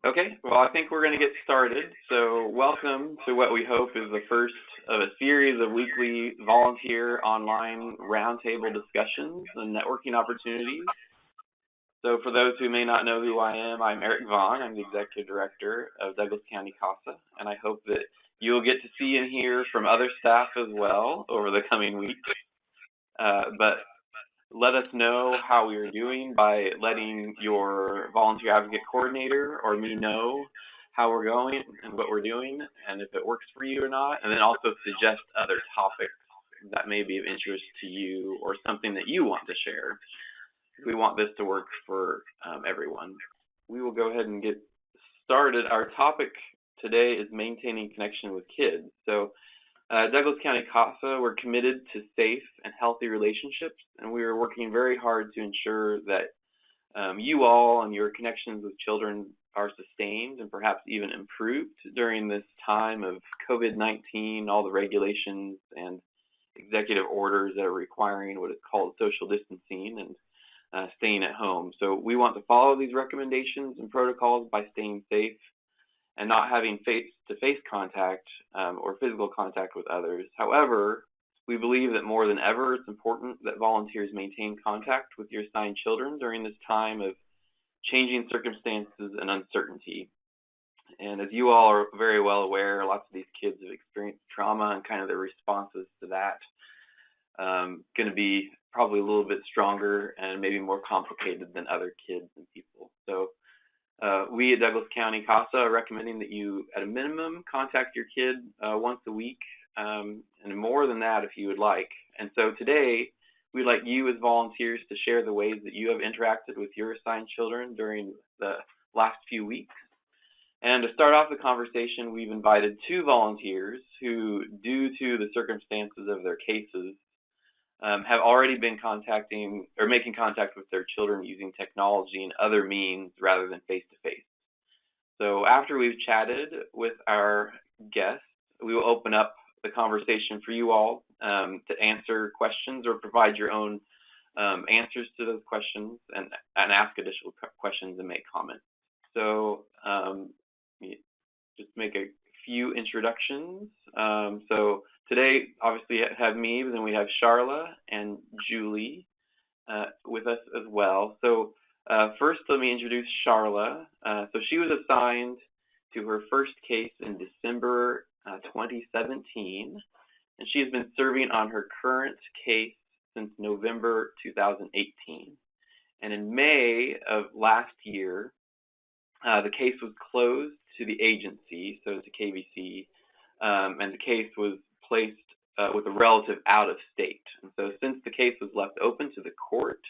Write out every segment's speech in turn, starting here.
Okay, well, I think we're going to get started. So, welcome to what we hope is the first of a series of weekly volunteer online roundtable discussions and networking opportunities. So, for those who may not know who I am, I'm Eric Vaughn. I'm the Executive Director of Douglas County CASA, and I hope that you'll get to see and hear from other staff as well over the coming weeks. But let us know how we are doing by letting your volunteer advocate coordinator or me know how we're going and what we're doing and if it works for you or not, and then also suggest other topics that may be of interest to you or something that you want to share. We want this to work for everyone. We will go ahead and get started. Our topic today is maintaining connection with kids. So Douglas County CASA, we're committed to safe and healthy relationships, and we are working very hard to ensure that you all and your connections with children are sustained and perhaps even improved during this time of COVID-19, all the regulations and executive orders that are requiring what is called social distancing and staying at home. So we want to follow these recommendations and protocols by staying safe and not having face-to-face contact or physical contact with others. However, we believe that more than ever, it's important that volunteers maintain contact with your assigned children during this time of changing circumstances and uncertainty. And as you all are very well aware, lots of these kids have experienced trauma, and kind of their responses to that going to be probably a little bit stronger and maybe more complicated than other kids and people. So we at Douglas County CASA are recommending that you, at a minimum, contact your kid once a week, and more than that if you would like. And so today, we'd like you as volunteers to share the ways that you have interacted with your assigned children during the last few weeks. And to start off the conversation, we've invited two volunteers who, due to the circumstances of their cases, have already been contacting or making contact with their children using technology and other means rather than face-to-face. So after we've chatted with our guests, we will open up the conversation for you all to answer questions or provide your own answers to those questions and ask additional questions and make comments. So just make a few introductions. So today, obviously, have me, but then we have Charla and Julie with us as well. So first, let me introduce Charla. So she was assigned to her first case in December 2017, and she has been serving on her current case since November 2018. And in May of last year, the case was closed to the agency, so to KVC, and the case was placed with a relative out of state. And so since the case was left open to the court,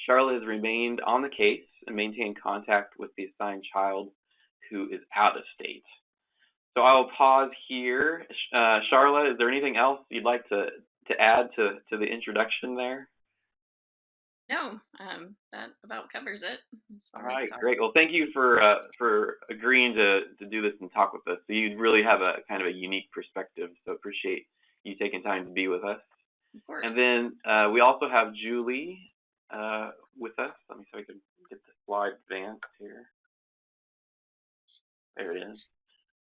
Charla has remained on the case and maintained contact with the assigned child who is out of state. So I will pause here. Charla, is there anything else you'd like to add to the introduction there? No, that about covers it. All right, great. Well, thank you for agreeing to do this and talk with us. So you really have a kind of a unique perspective. So appreciate you taking time to be with us. Of course. And then we also have Julie with us. Let me see if I can get the slide advanced here. There it is.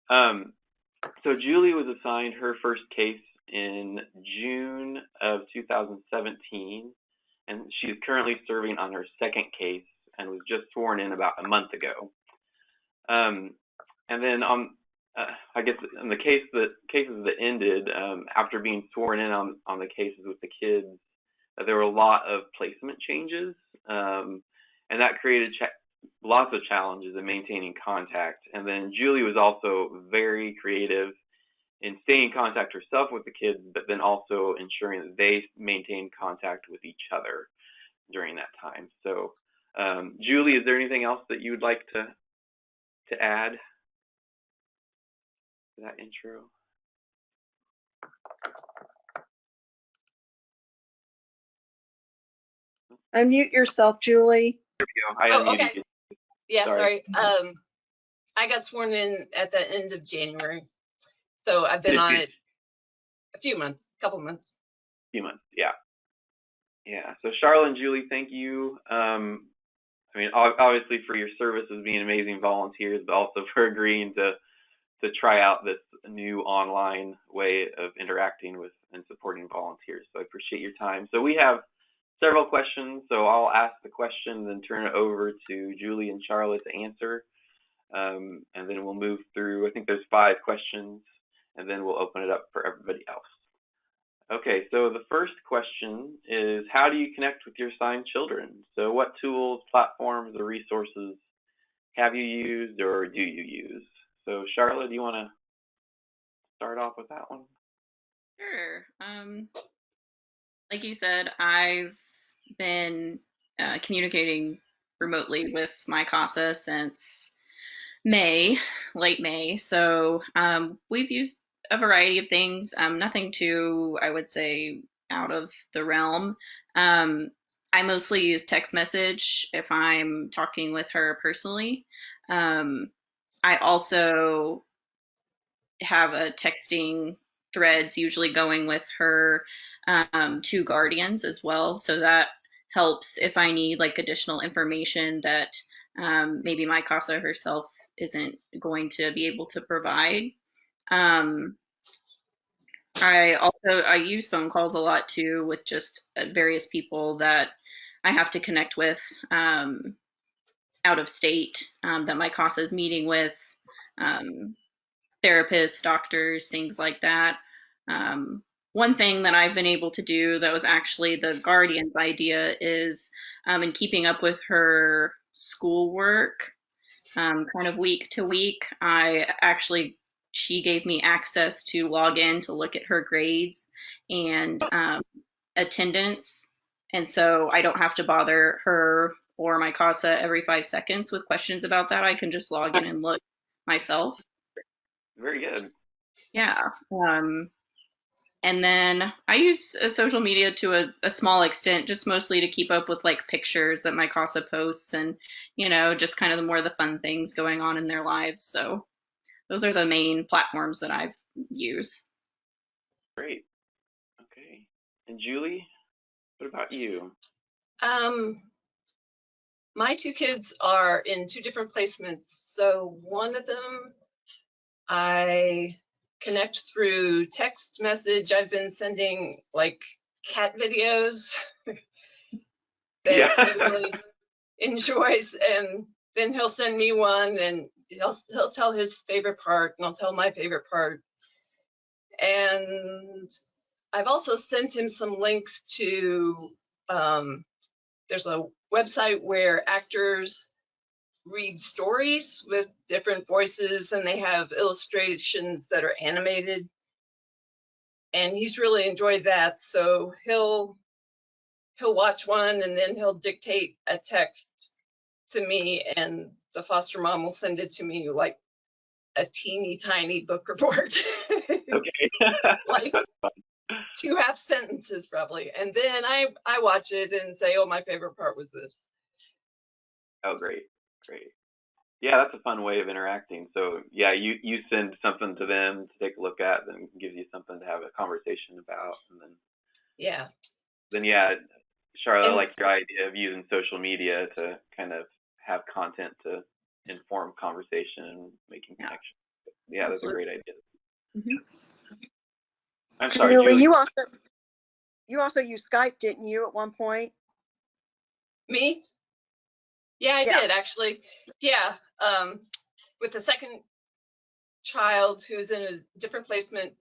So Julie was assigned her first case in June of 2017. And she's currently serving on her second case and was just sworn in about a month ago. And then on, I guess, in the cases that ended after being sworn in on the cases with the kids, there were a lot of placement changes, and that created lots of challenges in maintaining contact. And then Julie was also very creative in staying in contact herself with the kids, but then also ensuring that they maintain contact with each other during that time. So, Julie, is there anything else that you would like to add to that intro? Unmute yourself, Julie. There we go. I unmuted okay. you. Yeah, sorry. I got sworn in at the end of January. So I've been on it a couple months. Few months, yeah. Yeah, so Charla and Julie, thank you I mean, obviously for your services, being amazing volunteers, but also for agreeing to try out this new online way of interacting with and supporting volunteers. So I appreciate your time. So we have several questions. So I'll ask the question, then turn it over to Julie and Charlotte to answer. And then we'll move through, I think there's 5 questions, and then we'll open it up for everybody else. Okay, so the first question is, how do you connect with your assigned children? So what tools, platforms, or resources have you used or do you use? So Charlotte, do you want to start off with that one? Sure. Like you said, I've been communicating remotely with my CASA since May, late May. So we've used a variety of things, nothing too, I would say, out of the realm. I mostly use text message if I'm talking with her personally. I also have a texting threads usually going with her 2 guardians as well. So that helps if I need like additional information that maybe my CASA herself isn't going to be able to provide. I use phone calls a lot too with just various people that I have to connect with out of state that my CASA is meeting with. Therapists, doctors, things like that. One thing that I've been able to do that was actually the guardian's idea is in keeping up with her schoolwork kind of week to week. She gave me access to log in to look at her grades and attendance. And so I don't have to bother her or my CASA every 5 seconds with questions about that. I can just log in and look myself. Very good. Yeah. And then I use social media to a small extent, just mostly to keep up with like pictures that my CASA posts and, just kind of the fun things going on in their lives. So those are the main platforms that I've used. Great. Okay. And Julie, what about you? My 2 kids are in 2 different placements. So one of them I connect through text message. I've been sending like cat videos that he really enjoys, and then he'll send me one, and he'll tell his favorite part, and I'll tell my favorite part. And I've also sent him some links to there's a website where actors read stories with different voices, and they have illustrations that are animated, and he's really enjoyed that. So he'll watch one, and then he'll dictate a text to me, and the foster mom will send it to me like a teeny tiny book report. Okay. Like 2 half sentences probably, and then I watch it and say, oh, my favorite part was this. Oh, great. Yeah, that's a fun way of interacting. So yeah, you send something to them to take a look at, then gives you something to have a conversation about, and then Yeah. Then yeah, Charlotte, I like your idea of using social media to kind of have content to inform conversation and making connections. Yeah, that's a great idea. Mm-hmm. I'm sorry, Julie, Julie. you also used Skype, didn't you, at one point? Me? Yeah, I did actually. Yeah, with the second child who's in a different placement,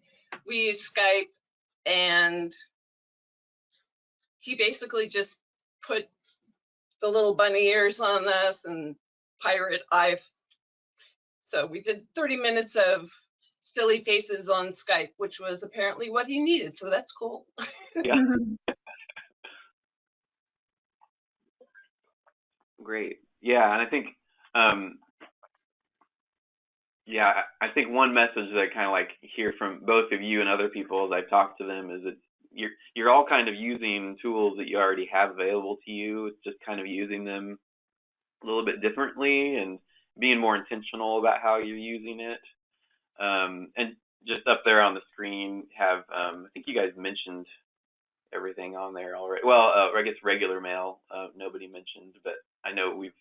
we use Skype, and he basically just put the little bunny ears on us and pirate eye. So we did 30 minutes of silly faces on Skype, which was apparently what he needed. So that's cool. Yeah. Great. Yeah, and I think I think one message that I kind of like hear from both of you and other people as I talk to them is that you're all kind of using tools that you already have available to you. It's just kind of using them a little bit differently and being more intentional about how you're using it. And just up there on the screen have I think you guys mentioned everything on there already. Well, I guess regular mail nobody mentioned, but I know we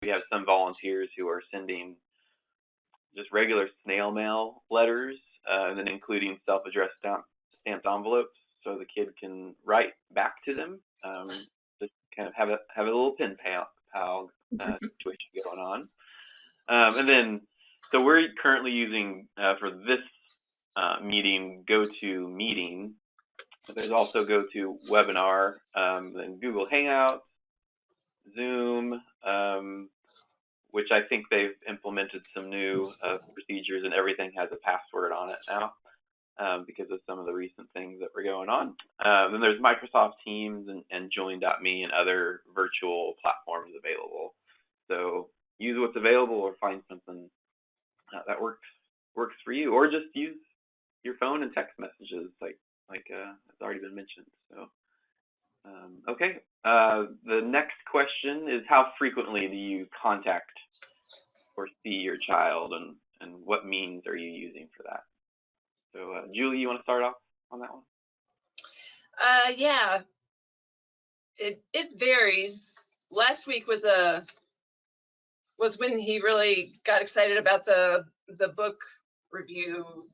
have some volunteers who are sending just regular snail mail letters, and then including self-addressed stamped envelopes, so the kid can write back to them. Just kind of have a little pen pal situation going on. And then, so we're currently using for this meeting GoToMeeting. There's also GoToWebinar, then Google Hangouts, Zoom, which I think they've implemented some new procedures, and everything has a password on it now because of some of the recent things that were going on. Then there's Microsoft Teams and Join.me and other virtual platforms available. So use what's available or find something that works for you, or just use your phone and text messages like it's already been mentioned. So okay, the next question is, how frequently do you contact or see your child, and what means are you using for that? So Julie, you want to start off on that one? Yeah, it varies. Last week was when he really got excited about the book review,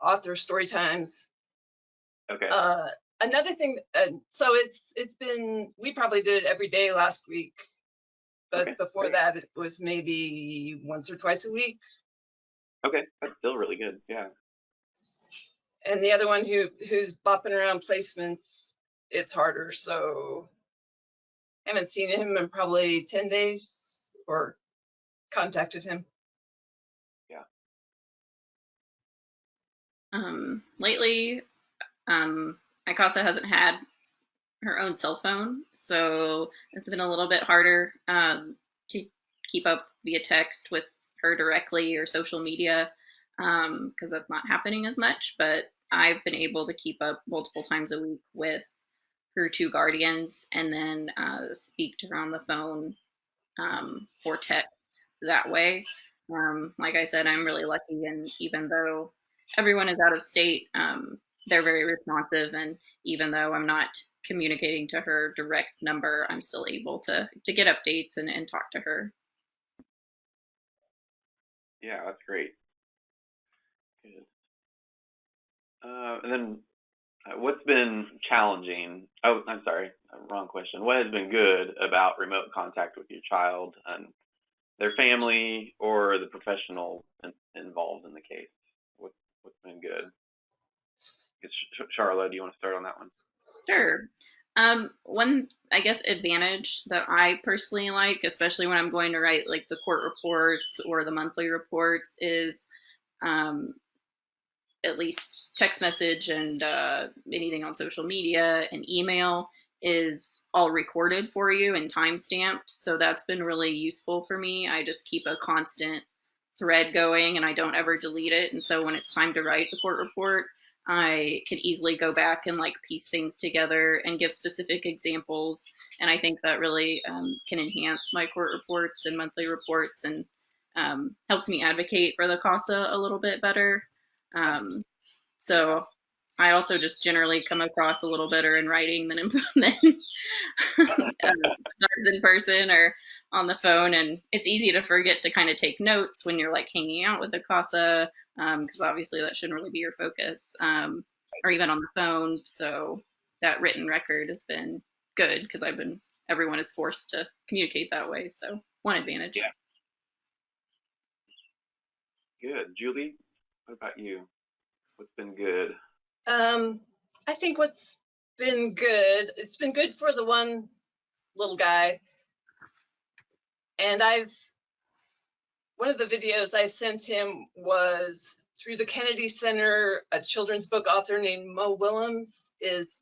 author story times. Okay. Another thing, so it's been, we probably did it every day last week, but Okay, before great. that it was maybe once or twice a week. Okay, that's still really good. Yeah. And the other one who's bopping around placements, it's harder. So haven't seen him in probably 10 days or contacted him. Yeah. Lately, my CASA hasn't had her own cell phone, so it's been a little bit harder to keep up via text with her directly or social media because that's not happening as much. But I've been able to keep up multiple times a week with her two guardians, and then speak to her on the phone or text that way. Like I said, I'm really lucky, and even though everyone is out of state, they're very responsive, and even though I'm not communicating to her direct number, I'm still able to get updates and talk to her. Yeah, that's great. Good. And then what's been challenging? Oh, I'm sorry, wrong question. What has been good about remote contact with your child and their family or the professional involved in the case? What's been good? Charlotte, do you want to start on that one? Sure. One, I guess, advantage that I personally like, especially when I'm going to write like the court reports or the monthly reports, is um, at least text message and anything on social media and email is all recorded for you and time stamped. So that's been really useful for me. I just keep a constant thread going and I don't ever delete it. And so when it's time to write the court report, I can easily go back and like piece things together and give specific examples. And I think that really can enhance my court reports and monthly reports, and helps me advocate for the CASA a little bit better. So I also just generally come across a little better in writing than in person or on the phone. And it's easy to forget to kind of take notes when you're like hanging out with the CASA, because obviously that shouldn't really be your focus, or even on the phone. So that written record has been good because everyone is forced to communicate that way. So one advantage. Yeah. Good. Julie, what about you? What's been good? I think what's been good, it's been good for the one little guy. And one of the videos I sent him was through the Kennedy Center. A children's book author named Mo Willems is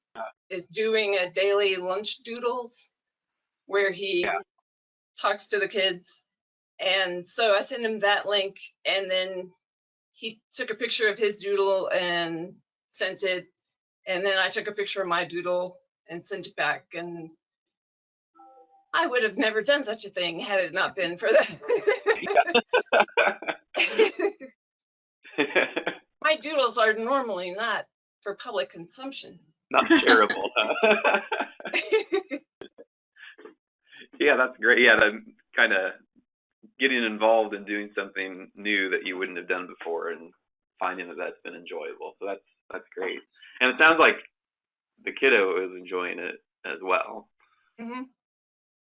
doing a daily lunch doodles where he talks to the kids. And so I sent him that link, and then he took a picture of his doodle and sent it. And then I took a picture of my doodle and sent it back. And I would have never done such a thing had it not been for that. My doodles are normally not for public consumption. Not shareable, huh? Yeah, that's great. Yeah, that kind of getting involved in doing something new that you wouldn't have done before and finding that that's been enjoyable. So that's great. And it sounds like the kiddo is enjoying it as well. Hmm.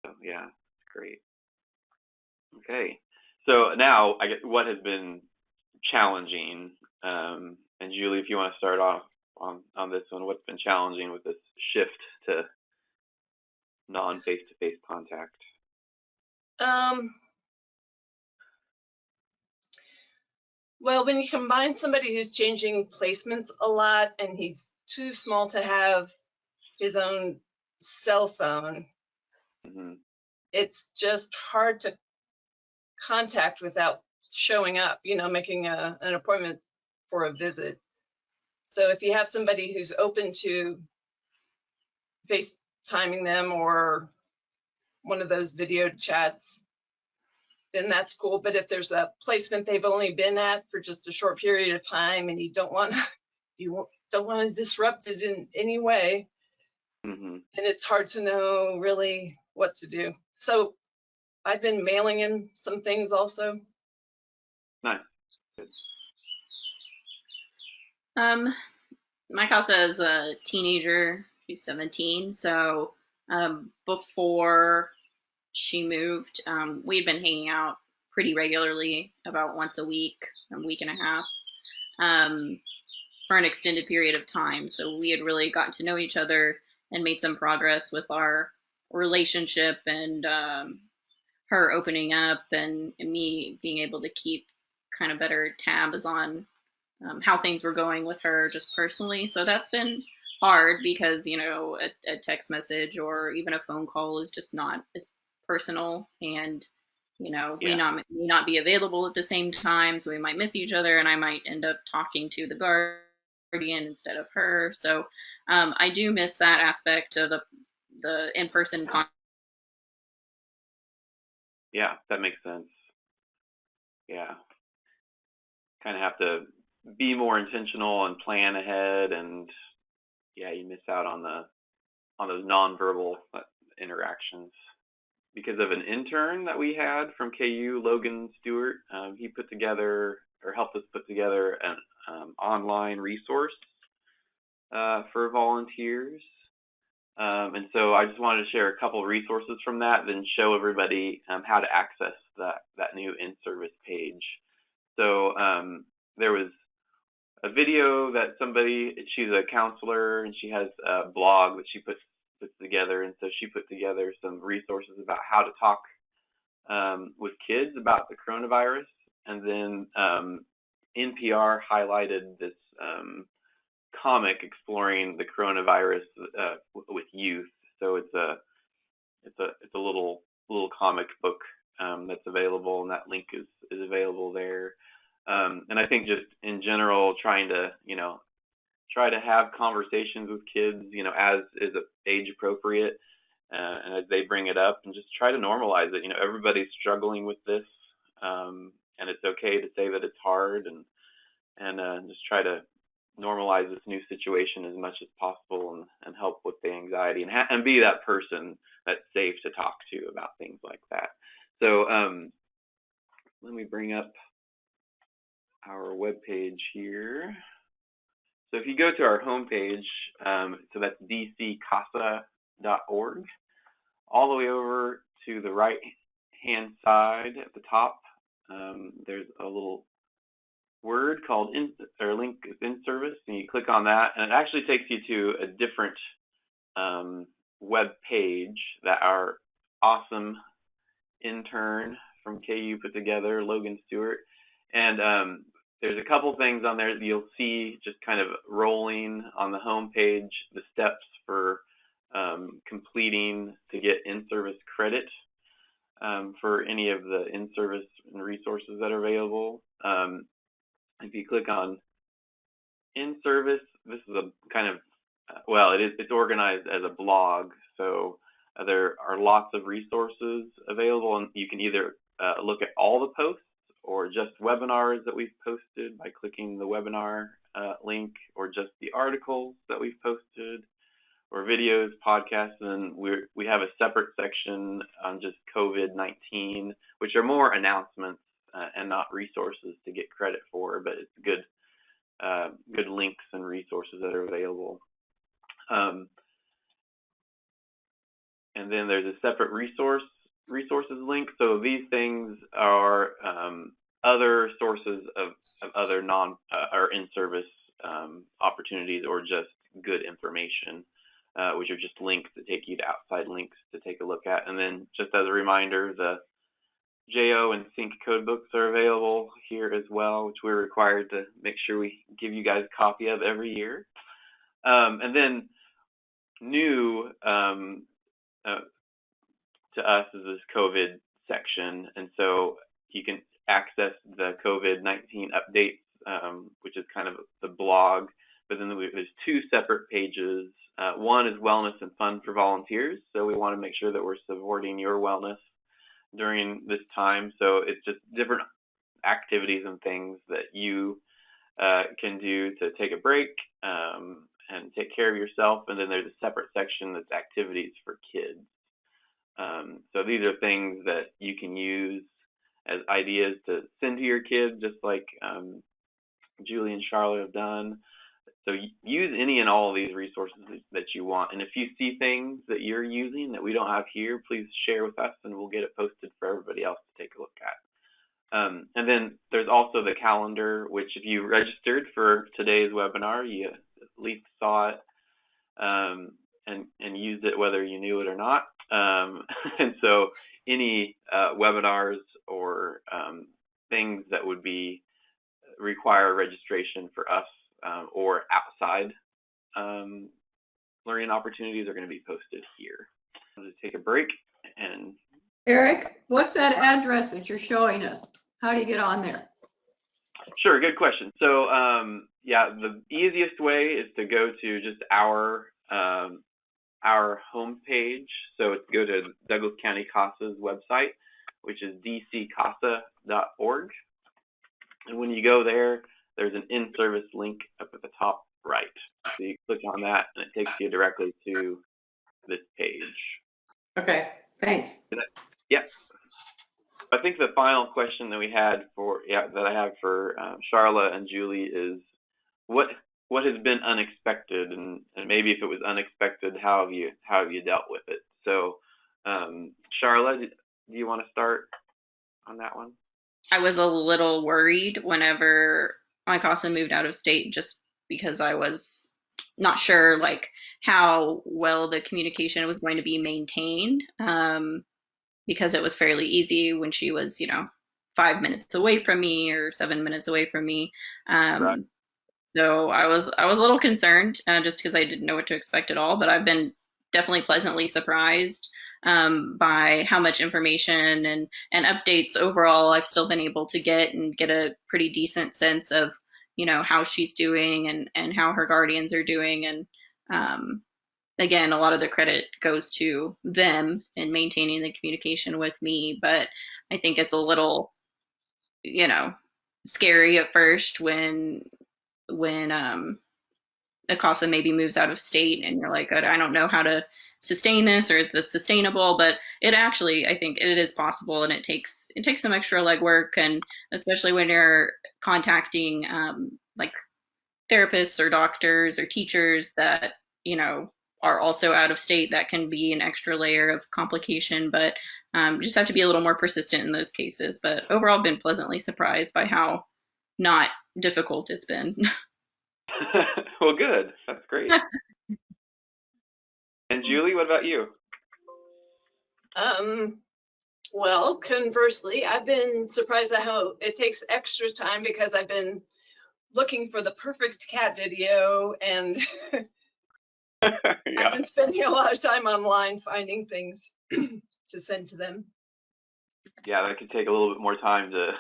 So yeah, it's great. Okay. So now I guess what has been challenging, and Julie, if you want to start off on this one, what's been challenging with this shift to non-face-to-face contact? Well, when you combine somebody who's changing placements a lot and he's too small to have his own cell phone, Mm-hmm. it's just hard to contact without showing up, making an appointment for a visit. So if you have somebody who's open to FaceTiming them or one of those video chats, then that's cool. But if there's a placement they've only been at for just a short period of time and you don't want to disrupt it in any way, Mm-hmm. and it's hard to know really what to do. So I've been mailing in some things also. Nice. My CASA is a teenager. She's 17. So before she moved, we had been hanging out pretty regularly, about once a week and a half, for an extended period of time. So we had really gotten to know each other and made some progress with our relationship, and her opening up and me being able to keep kind of better tabs on how things were going with her just personally. So that's been hard because, a text message or even a phone call is just not as personal, and we may not be available at the same time, so we might miss each other, and I might end up talking to the guardian instead of her. So I do miss that aspect of the in-person contact. Yeah, that makes sense. Yeah, kind of have to be more intentional and plan ahead, and yeah, you miss out on those nonverbal interactions. Because of an intern that we had from KU, Logan Stewart, he put together or helped us put together an online resource for volunteers. And so I just wanted to share a couple of resources from that, then show everybody how to access that new in-service page. So there was a video that she's a counselor and she has a blog that she puts together, and so she put together some resources about how to talk with kids about the coronavirus, and then NPR highlighted this comic exploring the coronavirus with youth. So it's a little comic book that's available, and that link is available there. And I think just in general, trying to try to have conversations with kids, as is age appropriate, and as they bring it up, and just try to normalize it. Everybody's struggling with this, and it's okay to say that it's hard, and just try to normalize this new situation as much as possible, and help with the anxiety, and be that person that's safe to talk to about things like that. So let me bring up our webpage here. So if you go to our homepage, so that's dccasa.org, all the way over to the right-hand side at the top, there's a little word called link is in service, and you click on that, and it actually takes you to a different web page that our awesome intern from KU put together, Logan Stewart. And there's a couple things on there that you'll see just kind of rolling on the home page, the steps for completing to get in-service credit for any of the in-service resources that are available. If you click on in-service, this is a kind of, it's organized as a blog, so there are lots of resources available, and you can either look at all the posts or just webinars that we've posted by clicking the webinar link, or just the articles that we've posted, or videos, podcasts, and we have a separate section on just COVID-19, which are more announcements and not resources to get credit for, but it's good links and resources that are available. And then there's a separate resources link. So these things are other sources of other or in-service opportunities, or just good information, which are just links that take you to outside links to take a look at. And then just as a reminder, the JO and Sync codebooks are available here as well, which we're required to make sure we give you guys a copy of every year. And then new to us is this COVID section, and so you can access the COVID-19 updates, which is kind of the blog, but then there's two separate pages. One is wellness and fun for volunteers, so we want to make sure that we're supporting your wellness during this time. So it's just different activities and things that you can do to take a break and take care of yourself. And then there's a separate section that's activities for kids. So these are things that you can use as ideas to send to your kids, just like Julie and Charlotte have done. So use any and all of these resources that you want. And if you see things that you're using that we don't have here, please share with us and we'll get it posted for everybody else to take a look at. And then there's also the calendar, which if you registered for today's webinar, you at least saw it and used it whether you knew it or not. And so any webinars or things that would require registration for us or outside learning opportunities are going to be posted here. I'll just take a break and... Eric, what's that address that you're showing us? How do you get on there? Sure, good question. So yeah, the easiest way is to go to just our homepage. So it's go to Douglas County CASA's website, which is dccasa.org. And when you go there, there's an in-service link up at the top right. So you click on that and it takes you directly to this page. Okay, thanks. Yeah. I think the final question that we had that I have for Charla and Julie is what has been unexpected, and maybe if it was unexpected, how have you dealt with it? So Charla, do you want to start on that one? I was a little worried whenever my CASA moved out of state, just because I was not sure like how well the communication was going to be maintained, because it was fairly easy when she was, 5 minutes away from me or 7 minutes away from me. Right. So I was a little concerned, just because I didn't know what to expect at all. But I've been definitely pleasantly surprised by how much information and updates overall I've still been able to get, and get a pretty decent sense of, how she's doing and how her guardians are doing. And again, a lot of the credit goes to them in maintaining the communication with me. But I think it's a little, scary at first when a CASA maybe moves out of state and you're like, I don't know how to sustain this, or is this sustainable? But it actually, I think it is possible, and it takes some extra legwork, and especially when you're contacting like therapists or doctors or teachers that, are also out of state, that can be an extra layer of complication. But you just have to be a little more persistent in those cases. But overall, been pleasantly surprised by how not difficult it's been. Well, good. That's great. And Julie, what about you? Well, conversely, I've been surprised at how it takes extra time, because I've been looking for the perfect cat video, and Yeah. I've been spending a lot of time online finding things to send to them. Yeah, that could take a little bit more time to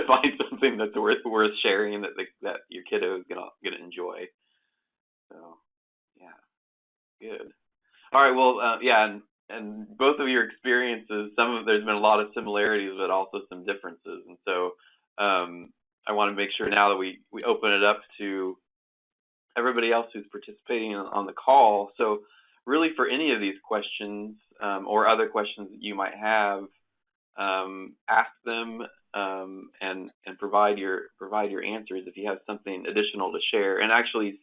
find something that's worth sharing, that your kiddo is gonna enjoy. So yeah, good. All right, well, yeah, and both of your experiences, there's been a lot of similarities, but also some differences. And so I want to make sure now that we open it up to everybody else who's participating on the call. So really for any of these questions or other questions that you might have, ask them and provide your answers if you have something additional to share. And actually,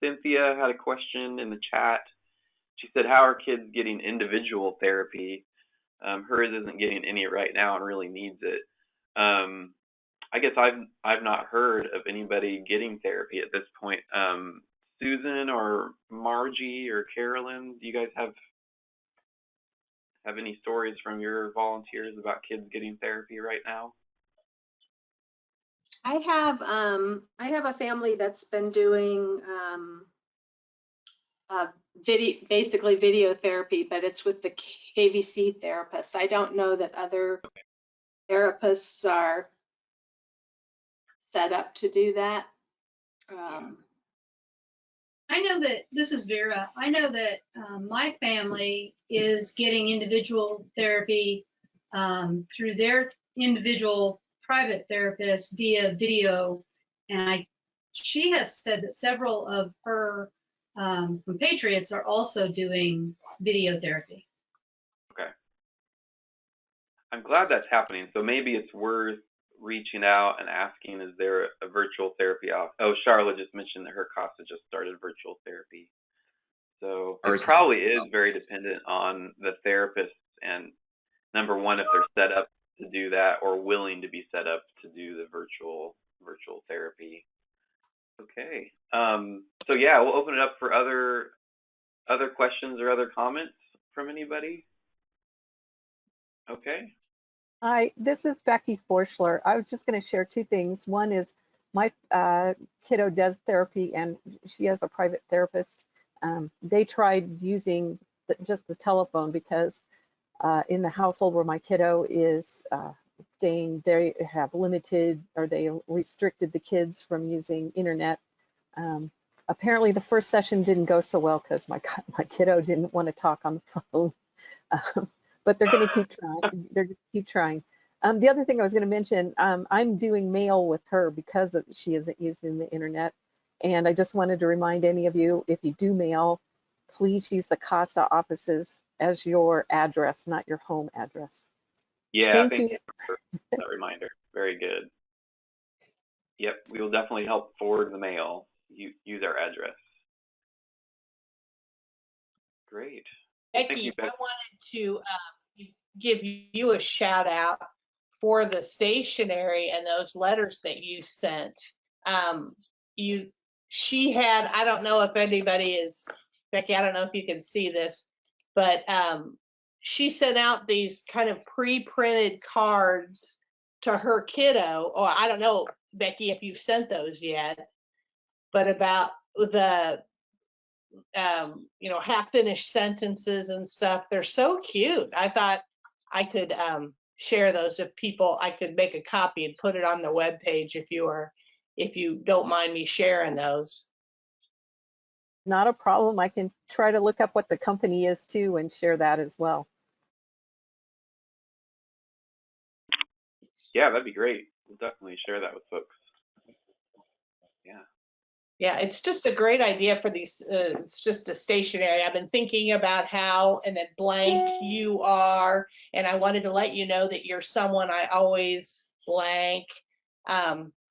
Cynthia had a question in the chat. She said, "How are kids getting individual therapy?" Hers isn't getting any right now and really needs it. I guess I've not heard of anybody getting therapy at this point. Susan or Margie or Carolyn, do you guys have any stories from your volunteers about kids getting therapy right now? I have a family that's been doing basically video therapy, but it's with the KVC therapist. I don't know that other therapists are set up to do that. I know that, this is Vera, I know that my family is getting individual therapy through their individual private therapist via video. And she has said that several of her compatriots are also doing video therapy. Okay. I'm glad that's happening. So maybe it's worth reaching out and asking, is there a virtual therapy out? Oh, Charlotte just mentioned that her CASA just started virtual therapy. So it probably is very dependent on the therapist and, number one, if they're set up to do that or willing to be set up to do the virtual therapy. Okay. So yeah, we'll open it up for other questions or other comments from anybody. Okay. Hi, this is Becky Forschler. I was just going to share two things. One is my kiddo does therapy and she has a private therapist. They tried using just the telephone because in the household where my kiddo is staying, they have limited, or they restricted the kids from using internet. Apparently the first session didn't go so well because my kiddo didn't want to talk on the phone. But they're going to keep trying. They're going to keep trying. The other thing I was going to mention, I'm doing mail with her because she isn't using the internet. And I just wanted to remind any of you, if you do mail, please use the CASA offices as your address, not your home address. Yeah, thank you for that reminder. Very good. Yep, we will definitely help forward the mail. Use our address. Great. Becky, I wanted to give you a shout out for the stationery and those letters that you sent. She had, I don't know if anybody is, Becky, I don't know if you can see this, but she sent out these kind of pre-printed cards to her kiddo. Or I don't know, Becky, if you've sent those yet, but about the half-finished sentences and stuff. They're so cute. I thought I could share those if people, I could make a copy and put it on the webpage if you don't mind me sharing those. Not a problem. I can try to look up what the company is too and share that as well. Yeah, that'd be great. We'll definitely share that with folks. Yeah. Yeah, it's just a great idea for these. It's just a stationery. I've been thinking about how, and then blank you are, and I wanted to let you know that you're someone I always blank,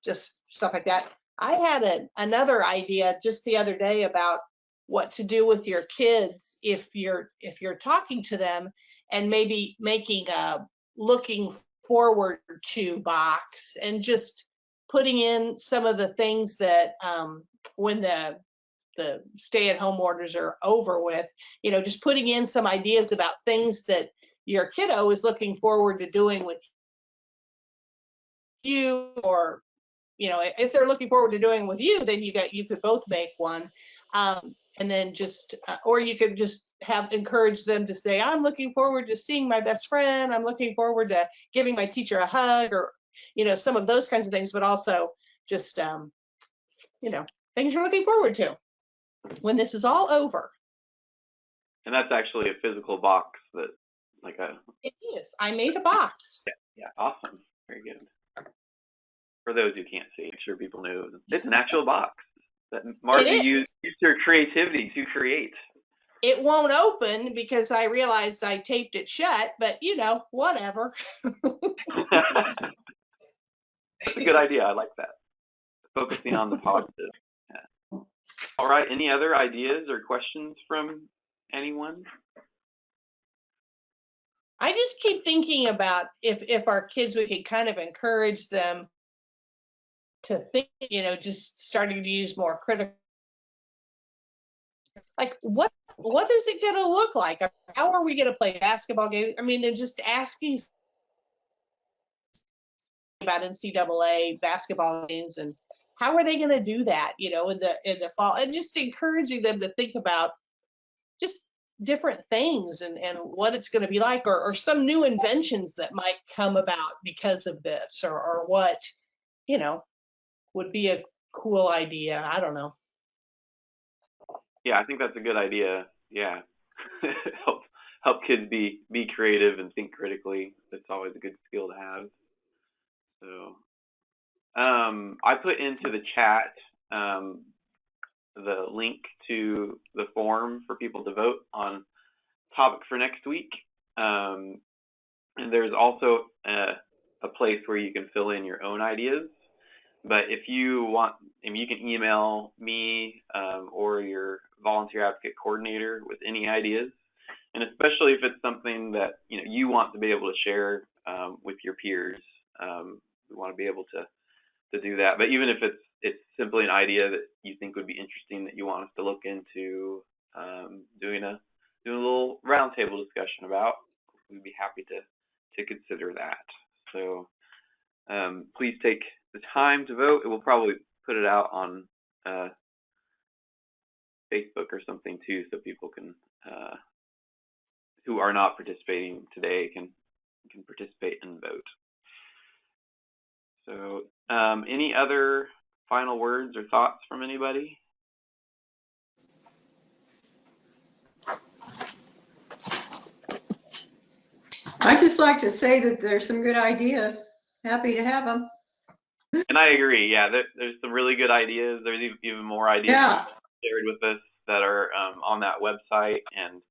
just stuff like that. I had another idea just the other day about what to do with your kids if you're talking to them, and maybe making a looking forward to box and just putting in some of the things that when the stay-at-home orders are over with, just putting in some ideas about things that your kiddo is looking forward to doing with you, or if they're looking forward to doing with you, then you could both make one, and then just or you could just encourage them to say, I'm looking forward to seeing my best friend, I'm looking forward to giving my teacher a hug, or some of those kinds of things, but also just things you're looking forward to when this is all over. And that's actually a physical box that, It is. I made a box. Yeah, awesome. Very good. For those who can't see, make sure people know it's an actual box that Margie used her creativity to create. it won't open because I realized I taped it shut, but you know, whatever. That's a good idea. I like that. Focusing on the positive. Yeah. All right. Any other ideas or questions from anyone? I just keep thinking about if our kids, we could kind of encourage them to think, you know, just starting to use more critical. Like what is it going to look like? How are we going to play basketball games? I mean, and just asking about NCAA basketball games and how are they going to do that, you know, in the fall, and just encouraging them to think about just different things and what it's going to be like, or some new inventions that might come about because of this, or what, you know, would be a cool idea. I don't know. Yeah, I think that's a good idea. Yeah. help kids be creative and think critically. That's always a good skill to have. So I put into the chat the link to the form for people to vote on topic for next week. And there's also a place where you can fill in your own ideas. But if you want, I mean, you can email me or your volunteer advocate coordinator with any ideas. And especially if it's something that you want to be able to share with your peers, we want to be able to do that. But even if it's simply an idea that you think would be interesting that you want us to look into doing a little roundtable discussion about, we'd be happy to consider that. So please take the time to vote. We'll probably put it out on Facebook or something too, so people can who are not participating today can participate and vote. So any other final words or thoughts from anybody? I'd just like to say that there's some good ideas. Happy to have them. And I agree. Yeah, there's some really good ideas. There's even more ideas shared with us that are on that website. And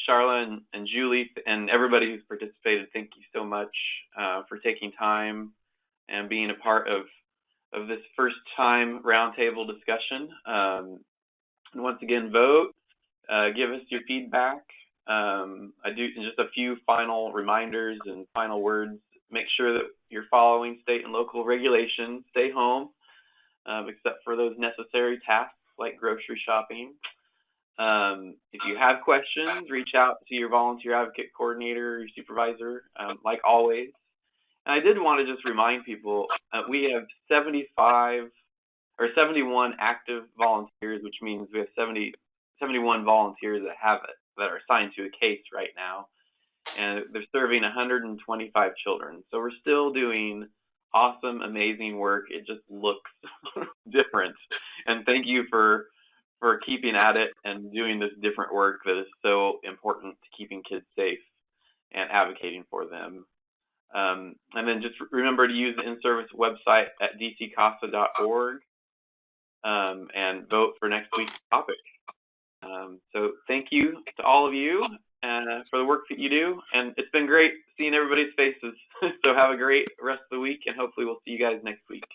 Charla and Julie and everybody who's participated, thank you so much for taking time and being a part of this first time roundtable discussion. And once again, vote, give us your feedback. I do just a few final reminders and final words. Make sure that you're following state and local regulations. Stay home, except for those necessary tasks like grocery shopping. If you have questions, reach out to your volunteer advocate coordinator or your supervisor, like always. And I did want to just remind people, we have 71 active volunteers, which means we have 71 volunteers that are assigned to a case right now. And they're serving 125 children. So we're still doing awesome, amazing work. It just looks different. And thank you for keeping at it and doing this different work that is so important to keeping kids safe and advocating for them. And then just remember to use the in-service website at dccasa.org and vote for next week's topic. So thank you to all of you for the work that you do. And it's been great seeing everybody's faces. So have a great rest of the week, and hopefully we'll see you guys next week.